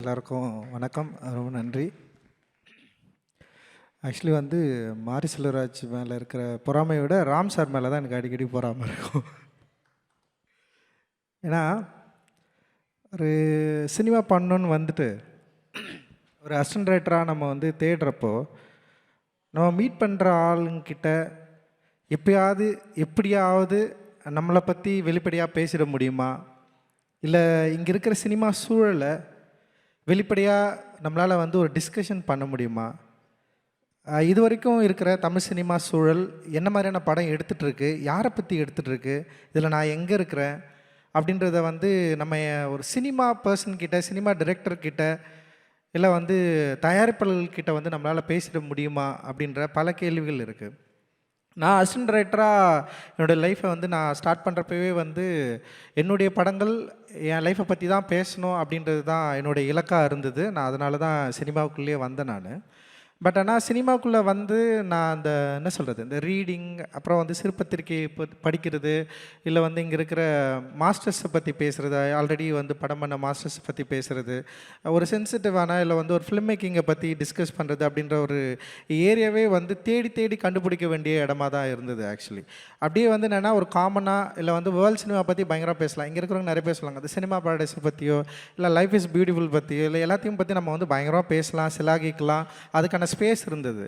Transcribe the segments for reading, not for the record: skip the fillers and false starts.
எல்லாருக்கும் வணக்கம். ரொம்ப நன்றி. ஆக்சுவலி மாரி செல்வராஜ் மேலே இருக்கிற பொறாமையை விட ராம் சார் மேலே தான் எனக்கு அடிக்கடி பொறாமை இருக்கும். ஏன்னா ஒரு சினிமா பண்ணணுன்னு ஒரு அசிஸ்டன்ட் ரைட்டராக நம்ம தேடுறப்போ நம்ம மீட் பண்ணுற ஆளுங்கிட்ட எப்படியாவது நம்மளை பற்றி வெளிப்படையாக பேசிட முடியுமா, இல்லை இங்கே இருக்கிற சினிமா சூழலை வெளிப்படையாக நம்மளால் ஒரு டிஸ்கஷன் பண்ண முடியுமா, இது வரைக்கும் இருக்கிற தமிழ் சினிமா சூழல் என்ன மாதிரியான படம் எடுத்துகிட்ருக்கு, யாரை பற்றி எடுத்துகிட்ருக்கு, இதில் நான் எங்கே இருக்கிறேன் அப்படின்றத நம்ம ஒரு சினிமா பர்சன்கிட்ட, சினிமா டைரக்டர்கிட்ட, இல்லை தயாரிப்பாளர்கள்கிட்ட நம்மளால் பேசிட முடியுமா அப்படின்ற பல கேள்விகள் இருக்குது. நான் அசிஸ்டன்ட் டைரக்டராக என்னுடைய லைஃப்பை நான் ஸ்டார்ட் பண்ணுறப்பவே என்னுடைய படங்கள் என் லைஃப்பை பற்றி தான் பேசணும் அப்படின்றது தான் என்னுடைய இலக்காக இருந்தது. நான் அதனால தான் சினிமாவுக்குள்ளேயே வந்தேன் நான். பட் ஆனால் சினிமாவுக்குள்ளே நான் அந்த என்ன சொல்கிறது, இந்த ரீடிங், அப்புறம் சிறுபத்திரிக்கை படிக்கிறது, இல்லை இங்கே இருக்கிற மாஸ்டர்ஸை பற்றி பேசுகிறது, ஆல்ரெடி படம் பண்ண மாஸ்டர்ஸை பற்றி பேசுகிறது, ஒரு சென்சிட்டிவான இல்லை ஒரு ஃபிலிம் மேக்கிங்கை பற்றி டிஸ்கஸ் பண்ணுறது அப்படின்ற ஒரு ஏரியாவே தேடி தேடி கண்டுபிடிக்க வேண்டிய இடமா தான் இருந்தது. ஆக்சுவலி அப்படியே என்னென்னா ஒரு காமனாக இல்லை வேர்ல்டு சினிமா பற்றி பயங்கரமாக பேசலாம். இங்கே இருக்கிறவங்க நிறைய பேசுவாங்க, அந்த சினிமா பாரடைஸை பற்றியோ இல்லை லைஃப் இஸ் பியூட்டிஃபுல் பற்றியோ இல்லை எல்லாத்தையும் பற்றி நம்ம பயங்கரமாக பேசலாம், சிலாகிக்கலாம். அதுக்கான ஸ்பேஸ் இருந்தது.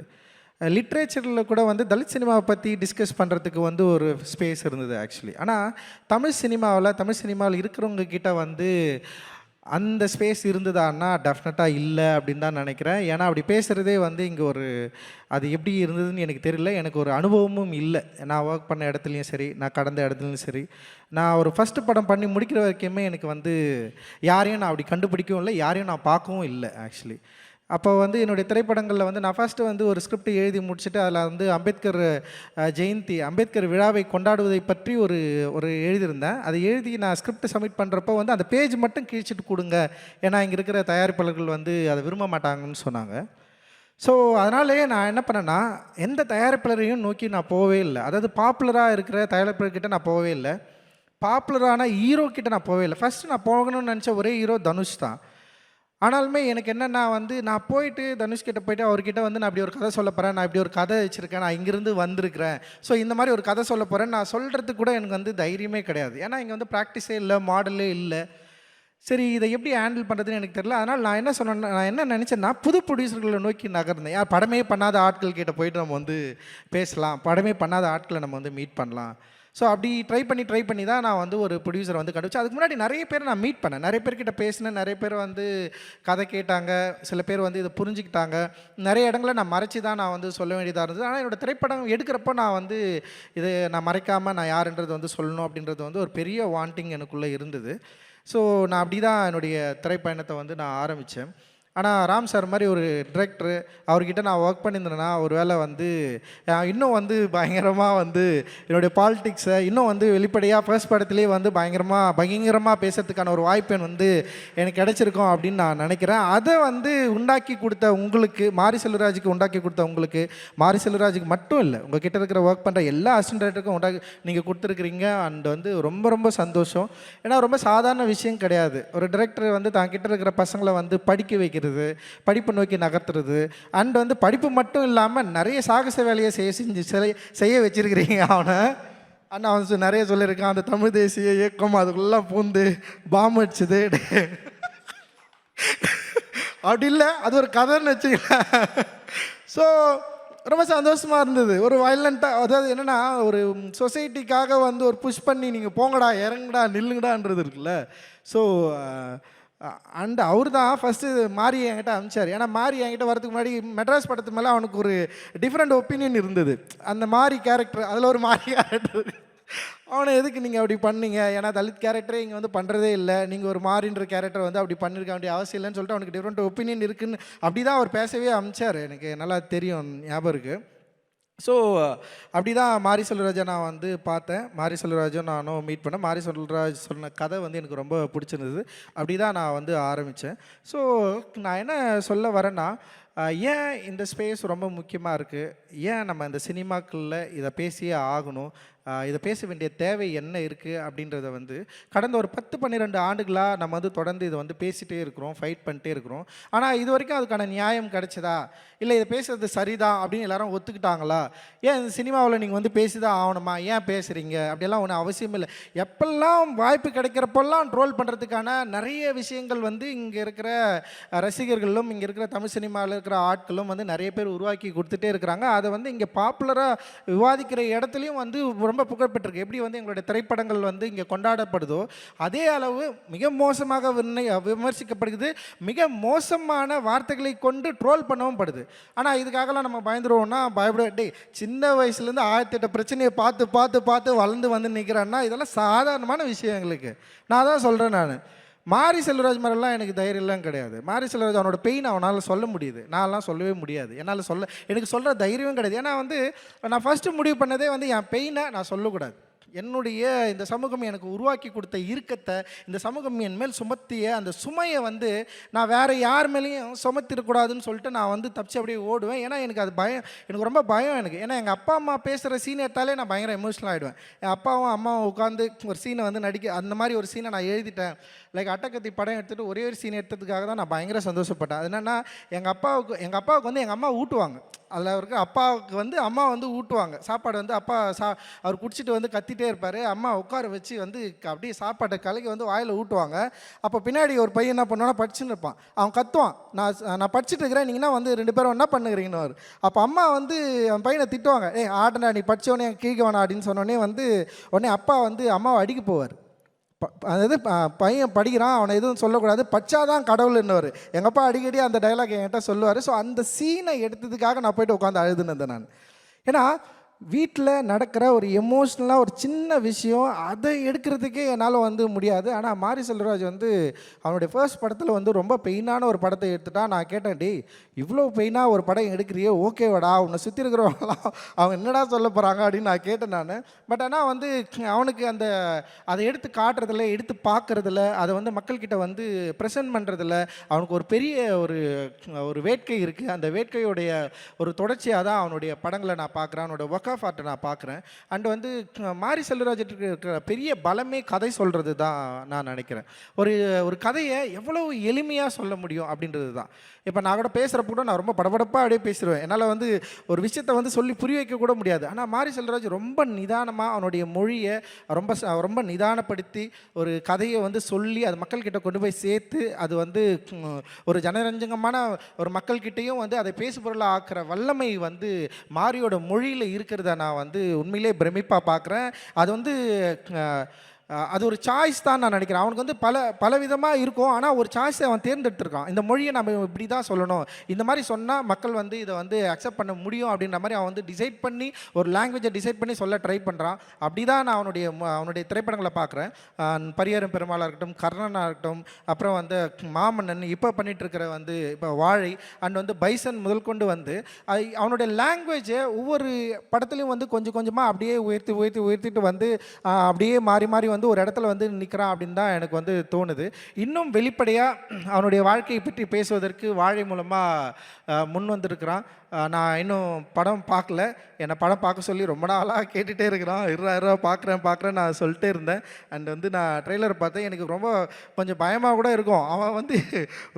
லிட்ரேச்சரில் கூட தலித் சினிமாவை பற்றி டிஸ்கஸ் பண்ணுறதுக்கு ஒரு ஸ்பேஸ் இருந்தது ஆக்சுவலி. ஆனால் தமிழ் சினிமாவில் இருக்கிறவங்க கிட்ட அந்த ஸ்பேஸ் இருந்ததான்னா டெஃபினட்டாக இல்லை அப்படின்னு தான் நினைக்கிறேன். ஏன்னா அப்படி பேசுகிறதே இங்கே அது எப்படி இருந்ததுன்னு எனக்கு தெரியல. எனக்கு ஒரு அனுபவமும் இல்லை. நான் ஒர்க் பண்ண இடத்துலையும் சரி, நான் கடந்த இடத்துலையும் சரி, நான் ஒரு ஃபஸ்ட்டு படம் பண்ணி முடிக்கிற வரைக்குமே எனக்கு யாரையும் நான் அப்படி கண்டுபிடிக்கவும் இல்லை, யாரையும் நான் பார்க்கவும் இல்லை ஆக்சுவலி. அப்போ என்னுடைய திரைப்படங்களில் நான் ஃபஸ்ட்டு ஒரு ஸ்கிரிப்ட் எழுதி முடிச்சுட்டு அதில் அம்பேத்கர் ஜெயந்தி, அம்பேத்கர் விழாவை கொண்டாடுவதை பற்றி ஒரு எழுதியிருந்தேன். அதை எழுதி நான் ஸ்கிரிப்ட் சப்மிட் பண்ணுறப்போ அந்த பேஜ் மட்டும் கிழிச்சிட்டு கொடுங்க, ஏன்னா இங்கே இருக்கிற தயாரிப்பாளர்கள் அதை விரும்ப மாட்டாங்கன்னு சொன்னாங்க. ஸோ அதனாலேயே நான் என்ன பண்ணேன்னா, எந்த தயாரிப்பாளரையும் நோக்கி நான் போகவே இல்லை. அதாவது பாப்புலராக இருக்கிற தயாரிப்பாளர்கிட்ட நான் போகவே இல்லை, பாப்புலரான ஹீரோ கிட்ட நான் போகவே இல்லை. ஃபஸ்ட்டு நான் போகணும்னு நினச்ச ஒரே ஹீரோ தனுஷ் தான். ஆனாலுமே எனக்கு என்னென்னா நான் போயிட்டு தனுஷ்கிட்ட போயிட்டு அவர்கிட்ட நான் இப்படி ஒரு கதை சொல்ல போகிறேன், நான் இப்படி ஒரு கதை வச்சுருக்கேன், நான் இங்கேருந்து வந்திருக்கிறேன், ஸோ இந்த மாதிரி ஒரு கதை சொல்ல போகிறேன் நான் சொல்கிறதுக்கு கூட எனக்கு தைரியமே கிடையாது. ஏன்னா இங்கே ப்ராக்டிஸே இல்லை, மாடலே இல்லை. சரி, இதை எப்படி ஹேண்டில் பண்ணுறதுன்னு எனக்கு தெரியல. அதனால் நான் என்ன சொன்னேன்னா, நான் என்ன நினச்சேன்னா, புது ப்ரொடியூசர்களை நோக்கி நகர்ந்தேன். யார் படமே பண்ணாத ஆட்கள் கிட்ட போயிட்டு நம்ம பேசலாம், படமே பண்ணாத ஆட்களை நம்ம மீட் பண்ணலாம். ஸோ அப்படி ட்ரை பண்ணி தான் நான் ஒரு ப்ரொடியூசரை கண்டுபிடிச்சேன். அதுக்கு முன்னாடி நிறைய பேர் நான் மீட் பண்ணேன், நிறைய பேர்கிட்ட பேசினேன், நிறைய பேர் கதை கேட்டாங்க, சில பேர் இதை புரிஞ்சுக்கிட்டாங்க. நிறைய இடங்களை நான் மறைச்சி தான் நான் சொல்ல வேண்டியதாக இருந்தது. ஆனால் என்னோடய திரைப்படம் எடுக்கிறப்போ நான் இதை நான் மறைக்காமல் நான் யாருன்றது சொல்லணும் அப்படின்றது ஒரு பெரிய வாண்டிங் எனக்குள்ளே இருந்தது. ஸோ நான் அப்படி தான் என்னுடைய திரைப்பயணத்தை நான் ஆரம்பித்தேன். ஆனால் ராம் சார் மாதிரி ஒரு டிரெக்டரு, அவர்கிட்ட நான் ஒர்க் பண்ணியிருந்தேன்னா ஒரு வேளை இன்னும் பயங்கரமாக என்னுடைய பாலிட்டிக்ஸை இன்னும் வெளிப்படையாக ஃபர்ஸ்ட் படத்துலேயே பயங்கரமாக பேசுறதுக்கான ஒரு வாய்ப்பு எனக்கு கிடச்சிருக்கோம் அப்படின்னு நான் நினைக்கிறேன். அதை உண்டாக்கி கொடுத்த உங்களுக்கு, மாரி செல்வராஜுக்கு உண்டாக்கி கொடுத்த உங்களுக்கு, மாரி செல்வராஜுக்கு மட்டும் இல்லை, உங்கள் கிட்ட இருக்கிற ஒர்க் பண்ணுற எல்லா அசிஸ்டன்ட் டைரக்டருக்கும் உண்டாக்கி நீங்கள் கொடுத்துருக்குறீங்க. அண்ட் ரொம்ப ரொம்ப சந்தோஷம். ஏன்னா ரொம்ப சாதாரண விஷயம் கிடையாது. ஒரு டிரெக்டர் தான் கிட்ட இருக்கிற பசங்களை படிக்க வைக்க, படிப்பு நோக்கி நகர்த்துறது, அண்ட் படிப்பு மட்டும் இல்லாமல் நிறைய சாகச வேலையை செய்ய வச்சிருக்கிறீங்க அவனை. அவன் நிறைய சொல்லியிருக்கான், அந்த தமிழ் தேசிய இயக்கம் அதுக்குள்ளே பூந்து பாம்பு அடிச்சுது அப்படி இல்லை, அது ஒரு கதைன்னு வச்சுக்கலாம். ஸோ ரொம்ப சந்தோஷமாக இருந்தது. ஒரு வயலண்ட்டாக, அதாவது என்னென்னா ஒரு சொசைட்டிக்காக ஒரு புஷ் பண்ணி நீங்கள் போங்கடா, இறங்குடா, நில்லுங்கடான்றது இருக்குல்ல. ஸோ அண்ட் அவர் தான் ஃபஸ்ட்டு மாரி என்கிட்ட அனுப்பிச்சார். ஏன்னா மாரி என்கிட்ட வரதுக்கு முன்னாடி மெட்ராஸ் படத்து மேலே அவனுக்கு ஒரு டிஃப்ரெண்ட் ஒப்பீனியன் இருந்தது. அந்த மாரி கேரக்டர், அதில் ஒரு மாரி கேரக்டர், அவனை எதுக்கு நீங்கள் அப்படி பண்ணீங்க, ஏன்னா தலித் கேரக்டரே இங்கே பண்ணுறதே இல்லை, நீங்கள் ஒரு மாறின்ற கேரக்டர் அப்படி பண்ணியிருக்க வேண்டிய அவசியம் இல்லைன்னு சொல்லிட்டு அவனுக்கு டிஃப்ரெண்ட் ஒப்பீனியன் இருக்குன்னு அப்படி தான் அவர் பேசவே அனுப்பிச்சார். எனக்கு நல்லா தெரியும், ஞாபகம் இருக்குது. ஸோ அப்படி தான் மாரி செல்வராஜை நான் பார்த்தேன். மாரி செல்வராஜும் நானும் மீட் பண்ணேன். மாரி செல்வராஜ் சொன்ன கதை எனக்கு ரொம்ப பிடிச்சிருந்தது. அப்படி தான் நான் ஆரம்பித்தேன். ஸோ நான் என்ன சொல்ல வரேன்னா, ஏன் இந்த ஸ்பேஸ் ரொம்ப முக்கியமாக இருக்குது, ஏன் நம்ம இந்த சினிமாக்களில் இதை பேசியே ஆகணும், இதை பேச வேண்டிய தேவை என்ன இருக்குது அப்படின்றத வந்து கடந்த ஒரு 10-12 ஆண்டுகளாக நம்ம வந்து தொடர்ந்து இதை வந்து பேசிகிட்டே இருக்கிறோம், ஃபைட் பண்ணிட்டே இருக்கிறோம். ஆனால் இது வரைக்கும் அதுக்கான நியாயம் கிடைச்சதா, இல்லை இதை பேசுறது சரிதான் அப்படின்னு எல்லாரும் ஒத்துக்கிட்டாங்களா, ஏன் இந்த சினிமாவில் நீங்கள் வந்து பேசி தான் ஆகணுமா, ஏன் பேசுகிறீங்க அப்படியெல்லாம் ஒன்றும் அவசியம் இல்லை. எப்பெல்லாம் வாய்ப்பு கிடைக்கிறப்பெல்லாம் ட்ரோல் பண்ணுறதுக்கான நிறைய விஷயங்கள் வந்து இங்கே இருக்கிற ரசிகர்களும் இங்கே இருக்கிற தமிழ் சினிமாவில் இருக்கிற ஆட்களும் வந்து நிறைய பேர் உருவாக்கி கொடுத்துட்டே இருக்கிறாங்க. அதை வந்து இங்கே பாப்புலராக விவாதிக்கிற இடத்துலையும் வந்து ரொம்ப புகழ்பெற்றிருக்கு. எப்படி வந்து எங்களுடைய திரைப்படங்கள் வந்து இங்கே கொண்டாடப்படுதோ அதே அளவு மிக மோசமாக விமர்சிக்கப்படுகிறது, மிக மோசமான வார்த்தைகளை கொண்டு ட்ரோல் பண்ணவும் படுது. ஆனால் இதுக்காகலாம் நம்ம பயந்துருவோம்னா பயப்பட சின்ன வயசுலேருந்து 1008 பிரச்சனையை பார்த்து பார்த்து பார்த்து வளர்ந்து வந்து நிற்கிறேன்னா இதெல்லாம் சாதாரணமான விஷயம் எங்களுக்கு. நான் தான் சொல்கிறேன். நான் மாரி செல்வராஜ் மாதிரிலாம் எனக்கு தைரியம்லாம் கிடையாது. மாரி செல்வராஜ் அவனோட பெயின் அவனால் சொல்ல முடியுது, நான்லாம் சொல்லவே முடியாது. என்னால் எனக்கு சொல்கிற தைரியமும் கிடையாது. ஏன்னா வந்து நான் ஃபஸ்ட்டு முடிவு பண்ணதே வந்து என் பெயினை நான் சொல்லக்கூடாது. என்னுடைய இந்த சமூகம் எனக்கு உருவாக்கி கொடுத்த இறுக்கத்தை, இந்த சமூகம் என் மேல் சுமத்திய அந்த சுமையை வந்து நான் வேறு யார் மேலேயும் சுமத்திடக்கூடாதுன்னு சொல்லிட்டு நான் வந்து தப்பிச்சு அப்படியே ஓடுவேன். ஏன்னா எனக்கு அது பயம், எனக்கு ரொம்ப பயம் எனக்கு. ஏன்னா எங்கள் அப்பா அம்மா பேசுகிற சீன் எடுத்தாலே நான் பயங்கர எமோஷனல் ஆகிடுவேன். என் அப்பாவும் அம்மாவும் உட்காந்து ஒரு சீனை வந்து அந்த மாதிரி ஒரு சீனை நான் எழுதிட்டேன். லைக் அட்டகத்தி படம் எடுத்துகிட்டு ஒரே ஒரு சீன் எடுத்ததுக்காக தான் நான் பயங்கர சந்தோஷப்பட்டேன். அது என்னென்னா எங்கள் அப்பாவுக்கு வந்து எங்கள் அம்மா ஊட்டுவாங்க. அதில் அவருக்கு அப்பாவுக்கு வந்து அம்மா வந்து ஊட்டுவாங்க சாப்பாடு வந்து அப்பா அவர் குடிச்சிட்டு வந்து கத்திட்டே இருப்பார். அம்மா உட்கார வச்சு வந்து அப்படியே சாப்பாட்டை கலக்கி வந்து வாயில் ஊட்டுவாங்க. அப்போ பின்னாடி ஒரு பையன் என்ன பண்ணுவான்னா படிச்சுன்னு இருப்பான். அவன் கத்துவான், நான் படிச்சுட்டு இருக்கிறேன், நீங்கன்னா வந்து 2 பேரும் என்ன பண்ணுறீங்கன்னு. அப்போ அம்மா வந்து அவன் பையனை திட்டுவாங்க, ஆட்டனா நீ படித்தவொடனே கீழ்க்க வேணா அப்படின்னு சொன்னோடனே வந்து உடனே அப்பா வந்து அம்மாவை அடிக்க போவார். அதாவது பையன் படிக்கிறான், அவனை எதுவும் சொல்லக்கூடாது, பச்சாதான் கடவுள்ன்னுவார். எங்கள் அப்பா அடிக்கடி அந்த டைலாக் என்கிட்ட சொல்லுவார். ஸோ அந்த சீனை எடுத்ததுக்காக நான் போய்ட்டு உட்காந்து அழுதுனேன் நான். ஏன்னா வீட்டில் நடக்கிற ஒரு எமோஷ்னலாக ஒரு சின்ன விஷயம் அதை எடுக்கிறதுக்கே என்னால் வந்து முடியாது. ஆனால் மாரி செல்வராஜ் வந்து அவனுடைய ஃபர்ஸ்ட் படத்தில் வந்து ரொம்ப பெயினான ஒரு படத்தை எடுத்துட்டான். நான் கேட்டேன், டே இவ்வளோ பெயினாக ஒரு படம் எடுக்கிறியே, ஓகேவாடா, உன்னை சுற்றி இருக்கிறவங்களாம் அவங்க என்னடா சொல்ல போகிறாங்க அப்படின்னு நான் கேட்டேன் நான். பட் ஆனால் வந்து அவனுக்கு அதை எடுத்து காட்டுறதில்ல, எடுத்து பார்க்குறதில்ல, அதை வந்து மக்கள்கிட்ட வந்து ப்ரெசென்ட் பண்ணுறதில்ல. அவனுக்கு ஒரு பெரிய ஒரு வேட்கை இருக்குது. அந்த வேட்கையுடைய ஒரு தொடர்ச்சியாக தான் அவனுடைய படங்களை நான் பார்க்குறேன், அவனோட ஒர்க் ஆஃப் ஆர்ட்டை நான் பார்க்குறேன். அண்ட் வந்து மாரி செல்வராஜுக்கு இருக்கிற பெரிய பலமே கதை சொல்கிறது தான் நான் நினைக்கிறேன். ஒரு கதையை எவ்வளோ எளிமையாக சொல்ல முடியும் அப்படின்றது தான். இப்போ நான் கூட பேசுகிறப்ப கூட நான் ரொம்ப படபடப்பாக அப்படியே பேசிடுவேன். என்னால் வந்து ஒரு விஷயத்தை வந்து சொல்லி புரிய வைக்க கூட முடியாது. ஆனால் மாரி செல்வராஜ் ரொம்ப நிதானமாக அவனுடைய மொழியை ரொம்ப நிதானப்படுத்தி ஒரு கதையை வந்து சொல்லி அது மக்கள்கிட்ட கொண்டு போய் சேர்த்து அது வந்து ஒரு ஜனரஞ்சகமான ஒரு மக்கள்கிட்டையும் வந்து அதை பேசுபொருளாக ஆக்குற வல்லமை வந்து மாரியோட மொழியில் இருக்கிறத நான் வந்து உண்மையிலே பிரமிப்பாக பார்க்குறேன். அது வந்து அது ஒரு சாய்ஸ் தான் நான் நினைக்கிறேன். அவனுக்கு வந்து பல விதமாக இருக்கும். ஆனால் ஒரு சாய்ஸை அவன் தேர்ந்தெடுத்திருக்கான். இந்த மொழியை நம்ம இப்படி தான் சொல்லணும், இந்த மாதிரி சொன்னால் மக்கள் வந்து இதை வந்து அக்செப்ட் பண்ண முடியும் அப்படின்ற மாதிரி அவன் வந்து டிசைட் பண்ணி ஒரு லாங்குவேஜை டிசைட் பண்ணி சொல்ல ட்ரை பண்ணுறான். அப்படி தான் நான் அவனுடைய திரைப்படங்களை பார்க்குறேன். பரியரும் பெருமாளாக இருக்கட்டும், கர்ணனாக இருக்கட்டும், அப்புறம் வந்து மாமன்னன், இப்போ பண்ணிகிட்டு இருக்கிற வந்து இப்போ வாழை, அண்ட் வந்து பைசன் முதல் கொண்டு வந்து அவனுடைய லாங்குவேஜை ஒவ்வொரு படத்துலையும் வந்து கொஞ்சம் கொஞ்சமாக அப்படியே உயர்த்திட்டு வந்து அப்படியே மாறி மாறி வந்து ஒரு இடத்துல வந்து நிற்கிறான் அப்படின்னு தான் எனக்கு வந்து தோணுது. இன்னும் வெளிப்படையாக அவனுடைய வாழ்க்கையை பற்றி பேசுவதற்கு வாழை மூலமாக முன் வந்திருக்கிறான். நான் இன்னும் படம் பார்க்கல, என்னை படம் பார்க்க சொல்லி ரொம்ப நாளாக கேட்டுகிட்டே இருக்கிறான். இருபா பார்க்குறேன் நான் சொல்லிட்டே இருந்தேன். அண்ட் வந்து நான் ட்ரெய்லர் பார்த்தேன், எனக்கு ரொம்ப கொஞ்சம் பயமாக கூட இருக்கும். அவன் வந்து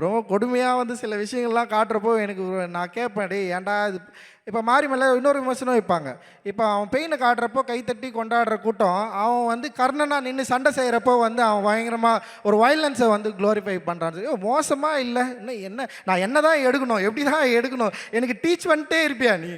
ரொம்ப கொடுமையாக வந்து சில விஷயங்கள்லாம் காட்டுறப்போ எனக்கு நான் கேட்பேன், டே ஏன்டா இது. இப்போ மாறி மேலே இன்னொரு விமர்சனம் வைப்பாங்க. இப்போ அவன் பெயினை காட்டுறப்போ கைத்தட்டி கொண்டாடுற கூட்டம், அவன் வந்து கர்ணனாக நின்று சண்டை செய்கிறப்போ வந்து அவன் பயங்கரமாக ஒரு வயலன்ஸை வந்து க்ளோரிஃபை பண்ணுறான். மோசமாக இல்லை, இன்னும் நான் என்ன தான் எடுக்கணும், எப்படி தான் எடுக்கணும், எனக்கு டீச் பண்ணிட்டே இருப்பியா நீ,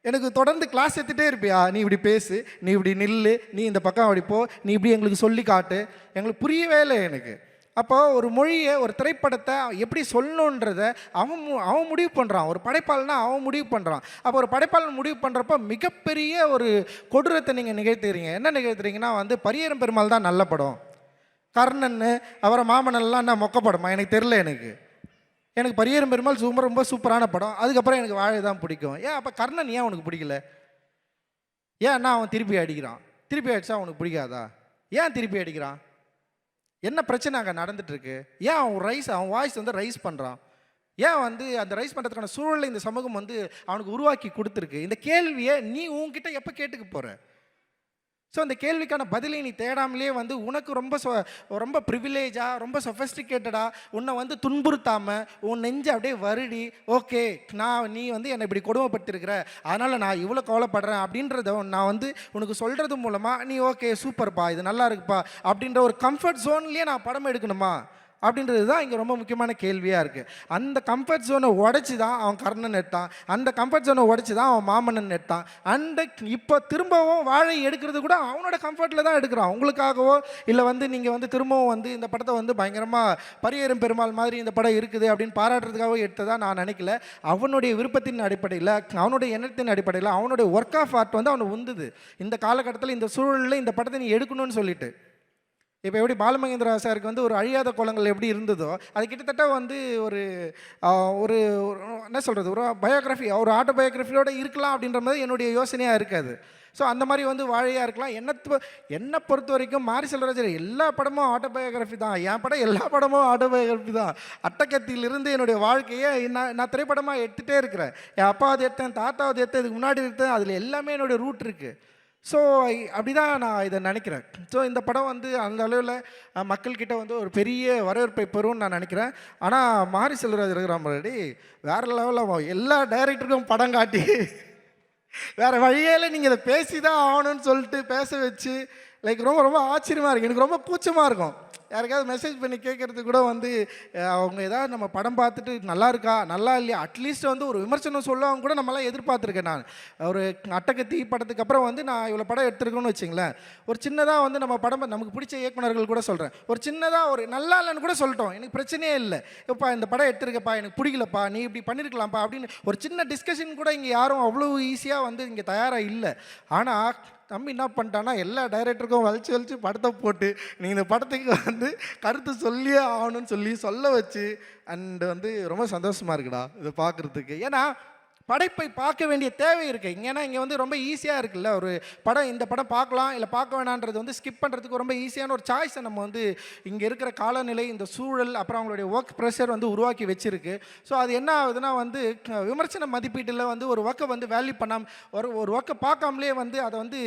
எனக்கு தொடர்ந்து கிளாஸ் எடுத்துகிட்டே இருப்பியா, நீ இப்படி பேசு, நீ இப்படி நில்லு, நீ இந்த பக்கம் அப்படி போ, நீ இப்படி எங்களுக்கு சொல்லி காட்டு, எங்களுக்கு புரியவே இல்லை எனக்கு. அப்போ ஒரு மொழியை ஒரு திரைப்படத்தை எப்படி சொல்லணுன்றத அவன் முடிவு பண்ணுறான். ஒரு படைப்பாளனா அவன் முடிவு பண்ணுறான். அப்போ ஒரு படைப்பாளன் முடிவு பண்ணுறப்போ மிகப்பெரிய ஒரு கொடூரத்தை நீங்கள் நிகழ்த்துறீங்க. என்ன நிகழ்த்துறீங்கன்னா வந்து பரியரும் பெருமாள் தான் நல்ல படம், கர்ணன் அவரை மாமன்னன்லாம் என்ன மொக்க படமா எனக்கு தெரில. எனக்கு பரியரும் பெருமாள் ரொம்ப சூப்பரான படம். அதுக்கப்புறம் எனக்கு வாழை தான் பிடிக்கும். ஏன் அப்போ கர்ணன் ஏன் உனக்கு பிடிக்கல? ஏன்னா அவன் திருப்பி அடிக்கிறான். திருப்பி அடித்தா அவனுக்கு பிடிக்காதா? ஏன் திருப்பி அடிக்கிறான்? என்ன பிரச்சனை அங்கே நடந்துட்டுருக்கு? ஏன் அவன் வாய்ஸ் வந்து ரைஸ் பண்ணுறான்? ஏன் வந்து அந்த ரைஸ் பண்ணுறதுக்கான சூழலை இந்த சமூகம் வந்து அவனுக்கு உருவாக்கி கொடுத்துருக்கு? இந்த கேள்வியை நீ உன்கிட்ட எப்போ கேட்டுக்க போகிற? ஸோ அந்த கேள்விக்கான பதிலை நீ தேடாமலே வந்து உனக்கு ரொம்ப ப்ரிவிலேஜாக, ரொம்ப சொஃபஸ்டிகேட்டடாக உன்னை வந்து துன்புறுத்தாமல் உன் நெஞ்சை அப்படியே வருடி, ஓகே நீ வந்து என்னை இப்படி கொடுமைப்படுத்திருக்கிற, அதனால் நான் இவ்வளோ கவலைப்படுறேன் அப்படின்றத நான் வந்து உனக்கு சொல்கிறது மூலமாக நீ ஓகே சூப்பர்ப்பா, இது நல்லா இருக்குப்பா அப்படின்ற ஒரு கம்ஃபர்ட் ஜோன்லேயே நான் படம் எடுக்கணுமா அப்படின்றது தான் இங்கே ரொம்ப முக்கியமான கேள்வியாக இருக்குது. அந்த கம்ஃபர்ட் ஜோனை உடச்சி தான் அவன் கர்ணன் எடுத்தான், அந்த கம்ஃபர்ட் ஜோனை உடச்சி தான் அவன் மாமன்னன் எடுத்தான். இப்போ திரும்பவும் வாழை எடுக்கிறது கூட அவனோட கம்ஃபர்ட்டில் தான் எடுக்கிறான். உங்களுக்காகவோ இல்லை வந்து நீங்கள் வந்து திரும்பவும் வந்து இந்த படத்தை வந்து பயங்கரமாக பரியேறும் பெருமாள் மாதிரி இந்த படம் இருக்குது அப்படின்னு பாராட்டுறதுக்காகவோ எடுத்ததாக நான் நினைக்கல. அவனுடைய விருப்பத்தின் அடிப்படையில், அவனுடைய எண்ணத்தின் அடிப்படையில், அவனுடைய ஒர்க் ஆஃப் ஆர்ட் வந்து அவனை உந்துது இந்த காலகட்டத்தில், இந்த சூழலில் இந்த படத்தை நீ எடுக்கணும்னு சொல்லிட்டு. இப்போ எப்படி பாலுமகேந்திரா சாருக்கு வந்து ஒரு அழியாத கோலங்கள் எப்படி இருந்ததோ, அது கிட்டத்தட்ட வந்து ஒரு ஒரு என்ன சொல்கிறது, ஒரு பயோகிராஃபி, ஒரு ஆட்டோபயோகிராஃபியோடு இருக்கலாம் அப்படின்ற மாதிரி என்னுடைய யோசனையாக இருக்காது. ஸோ அந்த மாதிரி வந்து வாழையாக இருக்கலாம். என்னை பொறுத்த வரைக்கும் மாரி செல்வராஜர் எல்லா படமும் ஆட்டோபயோகிராஃபி தான். என் படம் எல்லா படமும் ஆட்டோபயோகிராஃபி தான். அட்டகத்திலிருந்து என்னுடைய வாழ்க்கையை நான் திரைப்படமாக எடுத்துகிட்டே இருக்கிறேன். என் அப்பாவது எடுத்தேன், தாத்தாவது எடுத்தேன், இதுக்கு முன்னாடி எடுத்தேன், அதில் எல்லாமே என்னுடைய ரூட் இருக்குது. ஸோ அப்படி தான் நான் இதை நினைக்கிறேன். ஸோ இந்த படம் வந்து அந்த அளவில் மக்கள்கிட்ட வந்து ஒரு பெரிய வரவேற்பை பெறும்னு நான் நினைக்கிறேன். ஆனால் மாரி செல்வராஜ் இருக்கிற மாதிரி வேறு லெவலில் எல்லா டைரக்டருக்கும் படம் காட்டி வேறு வழியில் நீங்கள் இதை பேசி தான் ஆகணும்னு சொல்லிட்டு பேச வச்சு லைக் ரொம்ப ரொம்ப ஆச்சரியமாக இருக்குது. எனக்கு ரொம்ப கூச்சமாக இருக்கும் யாருக்காவது மெசேஜ் பண்ணி கேட்குறது கூட வந்து அவங்க ஏதாவது நம்ம படம் பார்த்துட்டு நல்லா இருக்கா நல்லா இல்லையா அட்லீஸ்ட் வந்து ஒரு விமர்சனம் சொல்லுவாங்க கூட நம்மளாம் எதிர்பார்த்துருக்கேன். நான் ஒரு அட்டகத்தி படத்துக்கு அப்புறம் வந்து நான் இவ்வளோ படம் எடுத்துருக்கேன்னு வச்சுங்களேன், ஒரு சின்னதாக வந்து நம்ம படம் நமக்கு பிடிச்ச இயக்குனர்கள் கூட சொல்கிறேன், ஒரு சின்னதாக ஒரு நல்லா இல்லைன்னு கூட சொல்லிட்டோம், எனக்கு பிரச்சனையே இல்லை, எப்பா இந்த படம் எடுத்துருக்கப்பா எனக்கு பிடிக்கலப்பா நீ இப்படி பண்ணியிருக்கலாம்ப்பா அப்படின்னு ஒரு சின்ன டிஸ்கஷன் கூட இங்கே யாரும் அவ்வளோ ஈஸியாக வந்து இங்கே தயாராக இல்லை. ஆனால் தம்பி என்ன பண்ணிட்டான்னா எல்லா டைரக்டருக்கும் வலிச்சு படத்தை போட்டு நீங்கள் இந்த படத்துக்கு வந்து கருத்து சொல்லியே ஆகணும்னு சொல்ல வச்சு அண்டு வந்து ரொம்ப சந்தோஷமாக இருக்குடா இதை பார்க்குறதுக்கு. ஏன்னா படைப்பை பார்க்க வேண்டிய தேவை இருக்குது. ஏன்னா இங்கே வந்து ரொம்ப ஈஸியாக இருக்குல்ல, ஒரு படம் இந்த படம் பார்க்கலாம் இல்லை பார்க்க வேணான்றது வந்து ஸ்கிப் பண்ணுறதுக்கு ரொம்ப ஈஸியான ஒரு சாய்ஸை நம்ம வந்து இங்கே இருக்கிற காலநிலை, இந்த சூழல், அப்புறம் அவங்களுடைய ஒர்க் ப்ரெஷர் வந்து உருவாக்கி வச்சுருக்கு. ஸோ அது என்ன ஆகுதுன்னா வந்து விமர்சன மதிப்பீட்டில் வந்து ஒரு ஒர்க்கை வந்து வேல்யூ பண்ணாமல் ஒரு ஒர்க்கை பார்க்காமலே வந்து அதை வந்து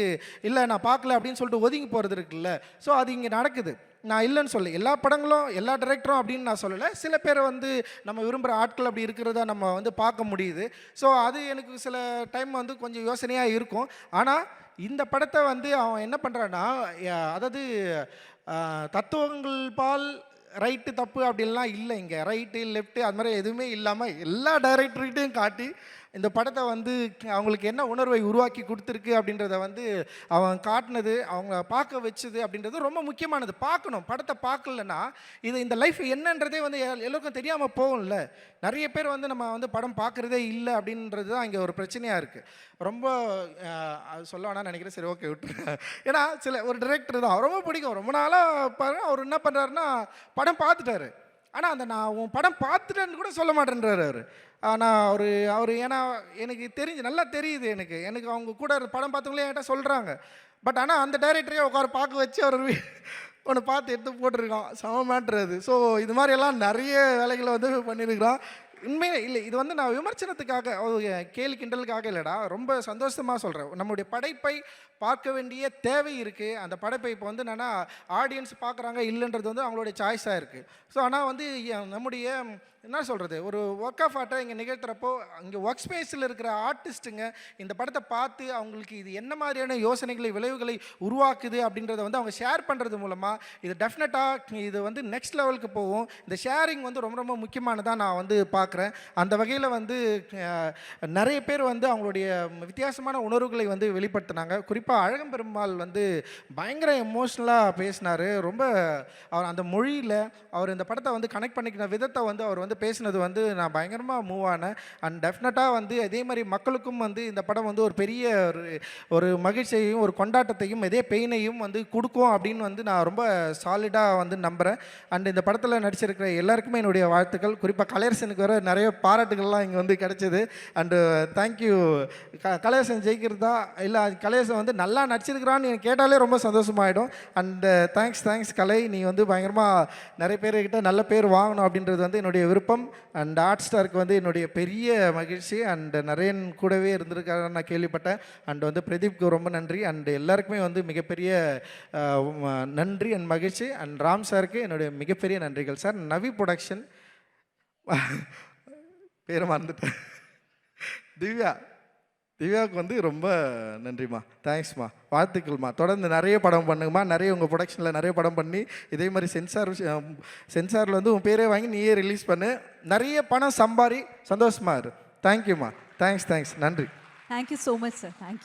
இல்லை நான் பார்க்கல அப்படின்னு சொல்லிட்டு ஒதுங்கி போகிறது இருக்குல்ல. ஸோ அது இங்கே நடக்குது. நான் இல்லைன்னு சொல்ல, எல்லா படங்களும் எல்லா டைரக்டரும் அப்படின்னு நான் சொல்லலை, சில பேரை வந்து நம்ம விரும்புகிற ஆட்கள் அப்படி இருக்கிறத நம்ம வந்து பார்க்க முடியுது. ஸோ அது எனக்கு சில டைம் வந்து கொஞ்சம் யோசனையாக இருக்கும். ஆனால் இந்த படத்தை வந்து அவன் என்ன பண்ணுறான்னா, அதாவது தத்துவங்கள் பால் ரைட்டு தப்பு அப்படின்லாம் இல்லை, இங்கே ரைட்டு லெஃப்ட்டு அது மாதிரி எதுவுமே இல்லாமல் எல்லா டைரக்டர்கிட்டையும் காட்டி இந்த படத்தை வந்து அவங்களுக்கு என்ன உணர்வை உருவாக்கி கொடுத்துருக்கு அப்படின்றத வந்து அவன் காட்டினது, அவங்க பார்க்க வச்சது அப்படின்றது ரொம்ப முக்கியமானது. பார்க்கணும், படத்தை பார்க்கலன்னா இந்த லைஃப் என்னன்றதே வந்து எல்லோருக்கும் தெரியாமல் போகும்ல. நிறைய பேர் வந்து நம்ம வந்து படம் பார்க்குறதே இல்லை அப்படின்றது தான் இங்கே ஒரு பிரச்சனையாக இருக்குது. ரொம்ப சொல்ல வேணாம்னு நினைக்கிறேன், சரி ஓகே விட்டுருங்க. ஏன்னா ஒரு டைரக்டர் தான் ரொம்ப பிடிக்கும், ரொம்ப நாளாக பாருங்க அவர் என்ன பண்ணுறாருன்னா படம் பார்த்துட்டாரு, ஆனால் நான் உன் படம் பார்த்துட்டேன்னு கூட சொல்ல மாட்டேன்றாரு அவர். ஆனால் அவர் ஏன்னா எனக்கு நல்லா தெரியுது, எனக்கு அவங்க கூட படம் பார்த்தவங்களே என்கிட்ட சொல்கிறாங்க. பட் ஆனால் அந்த டைரக்டரையே உட்கார பார்க்க வச்சு அவர் ஒன்று பார்த்து எடுத்து போட்டிருக்கான், சமமாட்டுறது. ஸோ இது மாதிரியெல்லாம் நிறைய வேலைகளை வந்து பண்ணியிருக்கிறான். உண்மையே இல்லை, இது வந்து நான் விமர்சனத்துக்காக கேலி கிண்டலுக்காக இல்லைடா, ரொம்ப சந்தோஷமாக சொல்கிறேன். நம்முடைய படைப்பை பார்க்க வேண்டிய தேவை இருக்குது. அந்த படைப்பை இப்போ வந்து என்னென்னா ஆடியன்ஸ் பார்க்குறாங்க இல்லைன்றது வந்து அவங்களுடைய சாய்ஸாக இருக்குது. ஸோ ஆனால் வந்து நம்முடைய என்ன சொல்கிறது, ஒரு ஒர்க் ஆஃப் ஆர்ட்டை இங்கே நிகழ்த்துறப்போ இங்கே ஒர்க் ஸ்பேஸில் இருக்கிற ஆர்டிஸ்ட்டுங்க இந்த படத்தை பார்த்து அவங்களுக்கு இது என்ன மாதிரியான யோசனைகளை விளைவுகளை உருவாக்குது அப்படின்றத வந்து அவங்க ஷேர் பண்ணுறது மூலமாக இது டெஃபினட்டாக இது வந்து நெக்ஸ்ட் லெவலுக்கு போகும். இந்த ஷேரிங் வந்து ரொம்ப ரொம்ப முக்கியமானதாக நான் வந்து பார்க்குறேன். அந்த வகையில் வந்து நிறைய பேர் வந்து அவங்களுடைய வித்தியாசமான உணர்வுகளை வந்து வெளிப்படுத்தினாங்க. குறிப்பாக அழகம்பெருமாள் வந்து பயங்கர எமோஷ்னலாக பேசினார். ரொம்ப அவர் அந்த மொழியில் அவர் இந்த படத்தை வந்து கனெக்ட் பண்ணிக்கிற விதத்தை வந்து அவர் வந்து பேசினது வந்து நான் பயங்கரமாக மூவ் ஆனேன். அண்ட் டெஃபினட்டாக வந்து அதே மாதிரி மக்களுக்கும் வந்து இந்த படம் வந்து ஒரு பெரிய ஒரு மகிழ்ச்சியையும் ஒரு கொண்டாட்டத்தையும் இதே பெயினையும் வந்து கொடுக்கும் அப்படின்னு வந்து நான் ரொம்ப சாலிடாக வந்து நம்புகிறேன். அண்ட் இந்த படத்தில் நடிச்சிருக்கிற எல்லாருக்குமே என்னுடைய வாழ்த்துக்கள். குறிப்பாக கலையரசனுக்கு வேறு நிறைய பாராட்டுகள்லாம் இங்கே வந்து கிடச்சிது. And thank you. கலையரசன் ஜெயிக்கிறதா இல்லை கலையரசன் வந்து நல்லா நடிச்சிருக்கிறான்னு எனக்கு கேட்டாலே ரொம்ப சந்தோஷமாயிடும். அண்டு தேங்க்ஸ் கலை, நீ வந்து பயங்கரமாக நிறைய பேர்கிட்ட நல்ல பேர் வாங்கணும் அப்படின்றது வந்து என்னுடைய விருப்பம். அண்ட் ஹாட் ஸ்டாருக்கு வந்து என்னுடைய பெரிய மகிழ்ச்சி. அண்ட் நரேன் கூடவே இருந்திருக்காரு நான் கேள்விப்பட்டேன். அண்ட் வந்து பிரதீப்க்கு ரொம்ப நன்றி. அண்ட் எல்லாருக்குமே வந்து மிகப்பெரிய நன்றி அண்ட் மகிழ்ச்சி. அண்ட் ராம் சாருக்கு என்னுடைய மிகப்பெரிய நன்றிகள் சார். நவி ப்ரொடக்ஷன் பேரை மறந்துட்டேன். திவ்யாவுக்கு வந்து ரொம்ப நன்றிம்மா, தேங்க்ஸ்மா, வாழ்த்துக்கள்மா. தொடர்ந்து நிறைய படம் பண்ணுங்கம்மா. நிறைய உங்கள் ப்ரொடக்ஷனில் நிறைய படம் பண்ணி இதே மாதிரி சென்சாரில் வந்து உன் பேரே வாங்கி நீயே ரிலீஸ் பண்ணு. நிறைய பணம் சம்பாரி, சந்தோஷமா இரு. தேங்க்யூம்மா, தேங்க்ஸ், நன்றி. Thank you so much sir. Thank you.